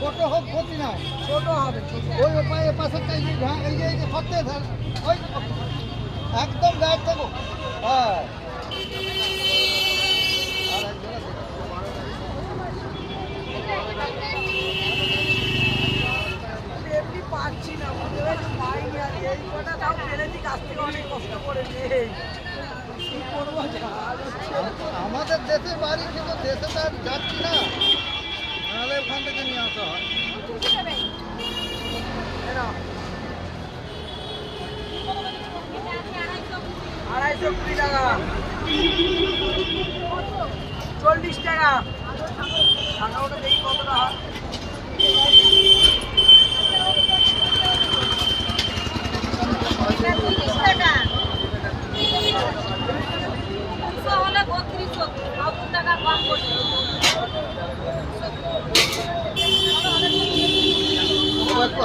ছোট হোক ক্ষতি না, ছোট হবে ওই উপায়ে পাশের চাই এই যে সত্যি ওই একদম গায়ে থাকো। হ্যাঁ এমনি পাচ্ছি না, পাইনি আর এই কটা তাও ফেলেছি গাছ থেকে অনেক কষ্ট করে নেই। আমাদের দেশে বাড়ি কিন্তু দেশে তো আর যাচ্ছি না, নাহলে ওখান থেকে নিয়ে আসা হয়। 220 টাকা, 40 টাকা। ওটা দেখি কতটা হয়।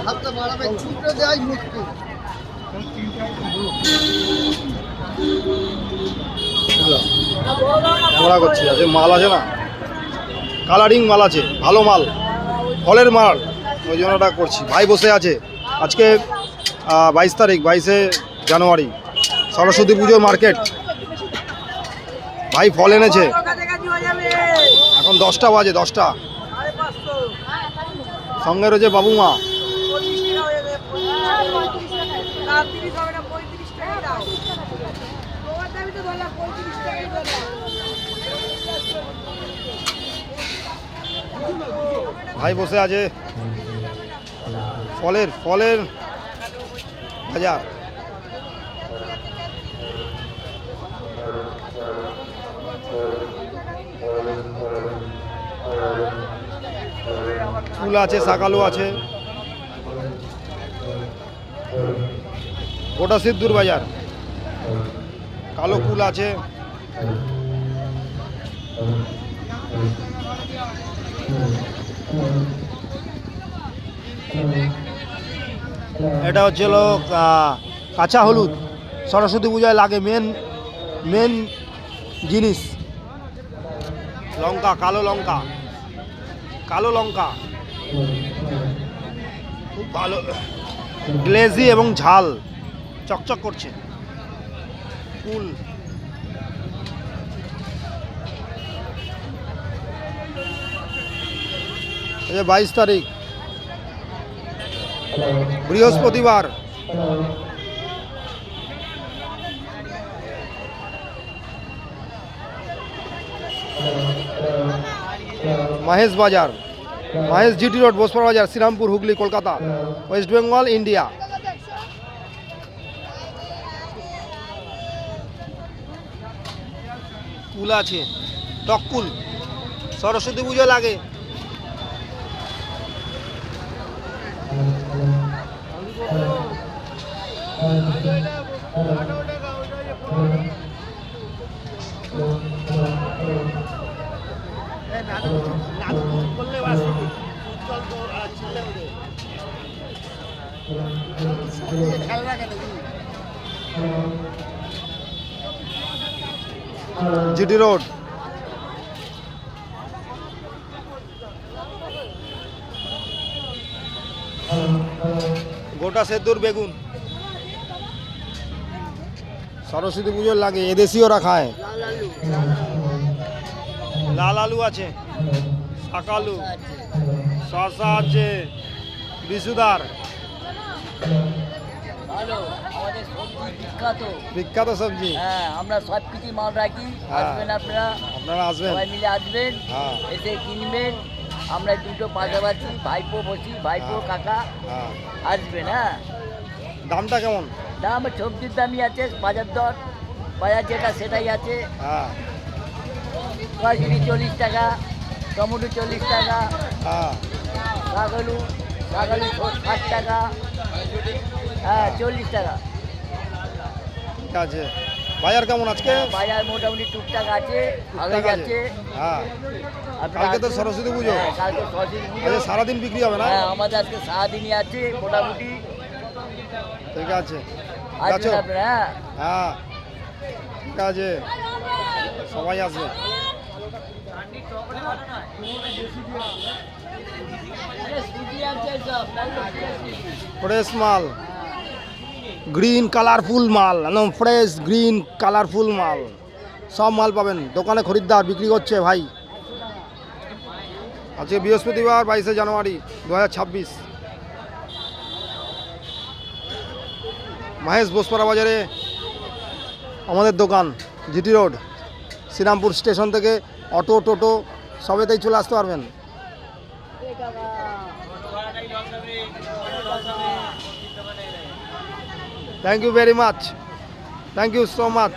হাতটা বাড়াবে, ছুটে দেওয়াই মুশকিল। আমরা করছি যে মাল আছে না, কালারিং মাল আছে, ভালো মাল, ফলের মাল, ওই জন্য ওটা করছি। ভাই বসে আছে আজকে 22 তারিখ, 22শে জানুয়ারি, সরস্বতী পুজোর মার্কেট। ভাই ফল এনেছে, এখন 10টা বাজে, 10টা। সঙ্গে রয়েছে বাবু মা। ভাই বসে আছে, ফলের বাজার। ফুল আছে, শাকালু আছে, গোটা সিদ্ধুর বাজার। কালো কুল আছে, এটা হচ্ছে কাঁচা হলুদ, সরস্বতী পূজায় লাগে মেন জিনিস। লঙ্কা, কালো লঙ্কা খুব ভালো, গ্লেজি এবং ঝাল, চকচক করছে। ফুল, এই যে 22 তারিখ বৃহস্পতিবার। মহেশ বাজার, মহেশ জিটি রোড, বসপাড়া বাজার, শ্রীরামপুর, হুগলি, কলকাতা, ওয়েস্ট বেঙ্গল, ইন্ডিয়া। কুল আছে, টক কুল, সরস্বতী পুজো লাগে। জিটি রোড, গোটা সেদ্ধুর বেগুন, সরস্বতী পুজোর লাগে, এদেশীয় রাখায়। লাল আলু আছে, শাকালু, শসা আছে, বিশুদার, বিখ্যাত সবজি। হ্যাঁ, আমরা সব কিছু মাল রাখি, আসবেন আপনারা আসবেন, সবাই মিলে আসবেন, এসে কিনবেন। আমরা দুটো পাশাপাশি ভাইপো বসি, ভাইপো কাকা আসবেন। হ্যাঁ, দামটা কেমন? দাম সবজির দামই আছে, বাজার দর, বাজার যেটা সেটাই আছে। কয়েকটি 40 টাকা, টমেটো 40 টাকা, শাকালু 60 টাকা, হ্যাঁ 40 টাকা। ঠিক আছে, বাজার কেমন আজকে? বাজার মোটামুটি টুকটাক আছে, ভালো যাচ্ছে। হ্যাঁ, কালকে তো সরস্বতী পুজো, কালকে সরস্বতী পুজো, সারাদিন বিক্রি হবে না? হ্যাঁ, আমাদের আজকে সারাদিনই আছে মোটামুটি। ঠিক আছে, আসবেন আপনারা। হ্যাঁ ঠিক আছে, সবাই আসবে। আরে সুজি আছে সব, তাই তো সুজি। ফ্রেশ মাল, গ্রিন কালারফুল মাল, একদম ফ্রেশ গ্রিন কালারফুল মাল, সব মাল পাবেন। দোকানে খরিদ্দার বিক্রি করছে ভাই। আজকে বৃহস্পতিবার 22শে জানুয়ারি 2026। মহেশ বোসপাড়া বাজারে আমাদের দোকান, জিটি রোড, শ্রীরামপুর স্টেশন থেকে অটো টোটো সবেতেই চলে আসতে পারবেন। এ কাকা। Thank you very much, thank you so much.